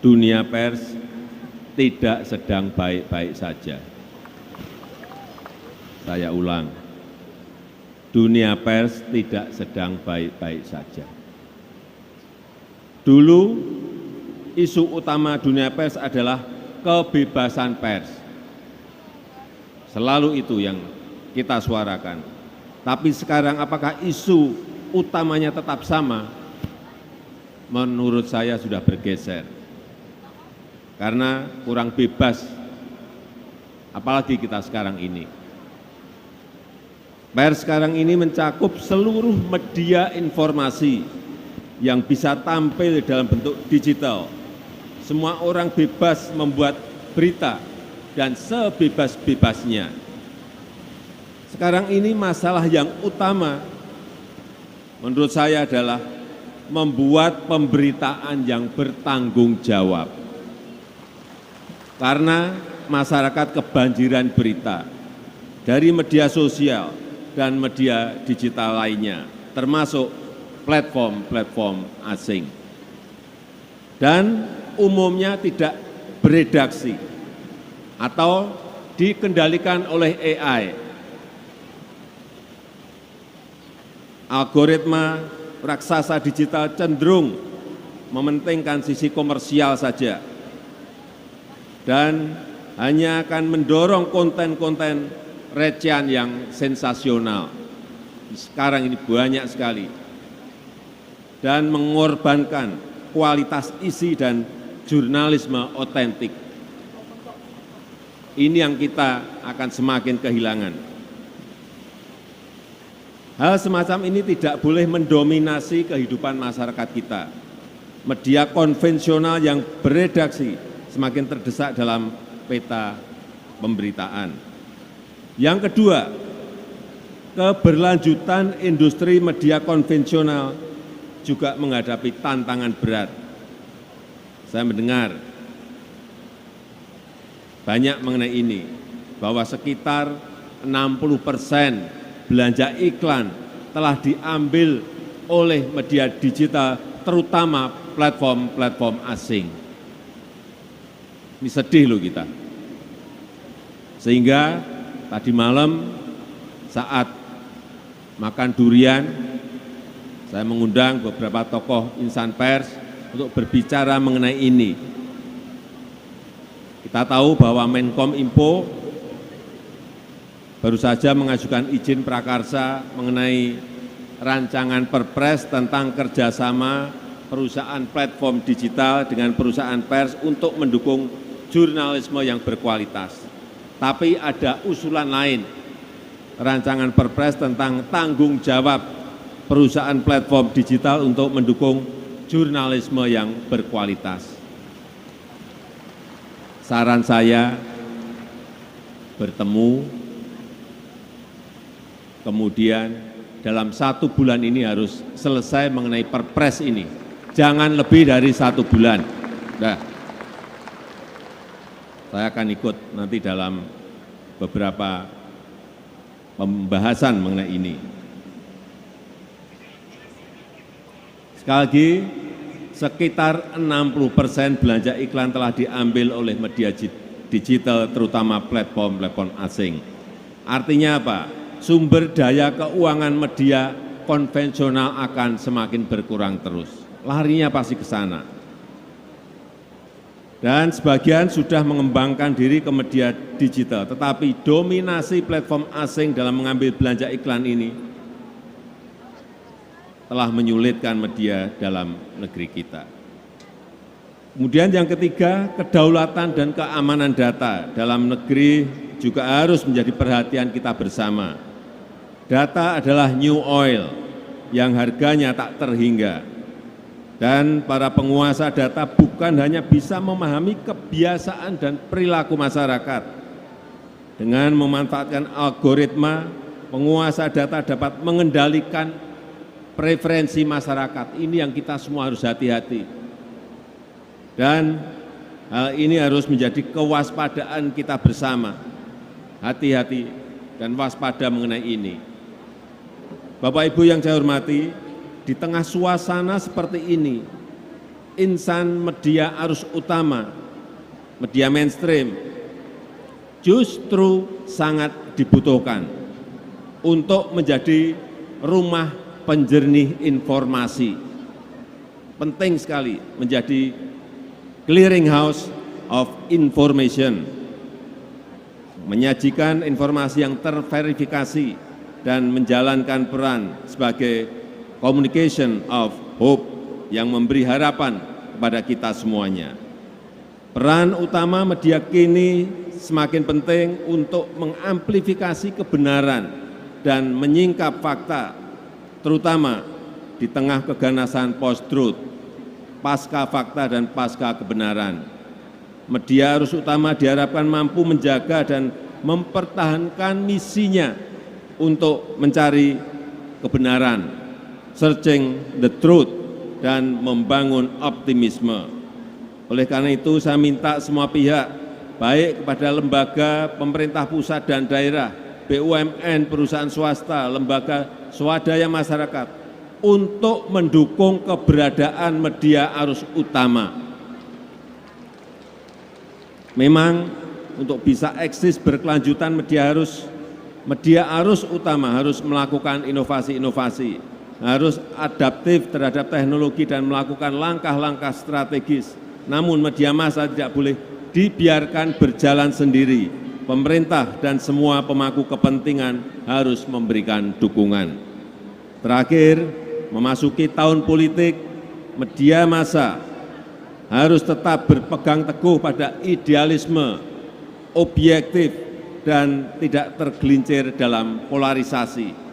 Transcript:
dunia pers tidak sedang baik-baik saja. Saya ulang, dunia pers tidak sedang baik-baik saja. Dulu, isu utama dunia pers adalah kebebasan pers. Selalu itu yang kita suarakan. Tapi sekarang apakah isu utamanya tetap sama? Menurut saya sudah bergeser. Karena kurang bebas, apalagi kita sekarang ini. Pers sekarang ini mencakup seluruh media informasi yang bisa tampil dalam bentuk digital. Semua orang bebas membuat berita dan sebebas-bebasnya. Sekarang ini masalah yang utama menurut saya adalah membuat pemberitaan yang bertanggung jawab. Karena masyarakat kebanjiran berita dari media sosial dan media digital lainnya, termasuk platform-platform asing. Dan umumnya tidak beredaksi atau dikendalikan oleh AI. Algoritma raksasa digital cenderung mementingkan sisi komersial saja dan hanya akan mendorong konten-konten recehan yang sensasional. Sekarang ini banyak sekali dan mengorbankan kualitas isi dan jurnalisme otentik. Ini yang kita akan semakin kehilangan. Hal semacam ini tidak boleh mendominasi kehidupan masyarakat kita. Media konvensional yang beredaksi semakin terdesak dalam peta pemberitaan. Yang kedua, keberlanjutan industri media konvensional juga menghadapi tantangan berat. Saya mendengar banyak mengenai ini, bahwa sekitar 60% belanja iklan telah diambil oleh media digital, terutama platform-platform asing. Ini sedih loh kita. Sehingga tadi malam saat makan durian, saya mengundang beberapa tokoh insan pers untuk berbicara mengenai ini. Kita tahu bahwa Menkominfo baru saja mengajukan izin prakarsa mengenai rancangan perpres tentang kerjasama perusahaan platform digital dengan perusahaan pers untuk mendukung jurnalisme yang berkualitas. Tapi ada usulan lain, rancangan perpres tentang tanggung jawab perusahaan platform digital untuk mendukung jurnalisme yang berkualitas. Saran saya, bertemu, kemudian dalam 1 bulan ini harus selesai mengenai perpres ini. Jangan lebih dari 1 bulan. Nah, saya akan ikut nanti dalam beberapa pembahasan mengenai ini. Sekali lagi, sekitar 60% belanja iklan telah diambil oleh media digital, terutama platform-platform asing. Artinya apa? Sumber daya keuangan media konvensional akan semakin berkurang terus. Larinya pasti ke sana. Dan sebagian sudah mengembangkan diri ke media digital, tetapi dominasi platform asing dalam mengambil belanja iklan ini telah menyulitkan media dalam negeri kita. Kemudian yang ketiga, kedaulatan dan keamanan data dalam negeri juga harus menjadi perhatian kita bersama. Data adalah new oil yang harganya tak terhingga. Dan para penguasa data bukan hanya bisa memahami kebiasaan dan perilaku masyarakat. Dengan memanfaatkan algoritma, penguasa data dapat mengendalikan preferensi masyarakat. Ini yang kita semua harus hati-hati. Dan hal ini harus menjadi kewaspadaan kita bersama. Hati-hati dan waspada mengenai ini. Bapak Ibu yang saya hormati, di tengah suasana seperti ini, insan media arus utama, media mainstream, justru sangat dibutuhkan untuk menjadi rumah penjernih informasi. Penting sekali menjadi clearinghouse of information, menyajikan informasi yang terverifikasi dan menjalankan peran sebagai communication of hope yang memberi harapan kepada kita semuanya. Peran utama media kini semakin penting untuk mengamplifikasi kebenaran dan menyingkap fakta, terutama di tengah keganasan post-truth, pasca fakta dan pasca kebenaran. Media arus utama diharapkan mampu menjaga dan mempertahankan misinya untuk mencari kebenaran, searching the truth, dan membangun optimisme. Oleh karena itu saya minta semua pihak, baik kepada lembaga pemerintah pusat dan daerah, BUMN, perusahaan swasta, lembaga swadaya masyarakat, untuk mendukung keberadaan media arus utama. Memang untuk bisa eksis berkelanjutan media arus utama harus melakukan inovasi-inovasi, harus adaptif terhadap teknologi dan melakukan langkah-langkah strategis. Namun media massa tidak boleh dibiarkan berjalan sendiri. Pemerintah dan semua pemangku kepentingan harus memberikan dukungan. Terakhir, memasuki tahun politik, media massa harus tetap berpegang teguh pada idealisme, objektif, dan tidak tergelincir dalam polarisasi.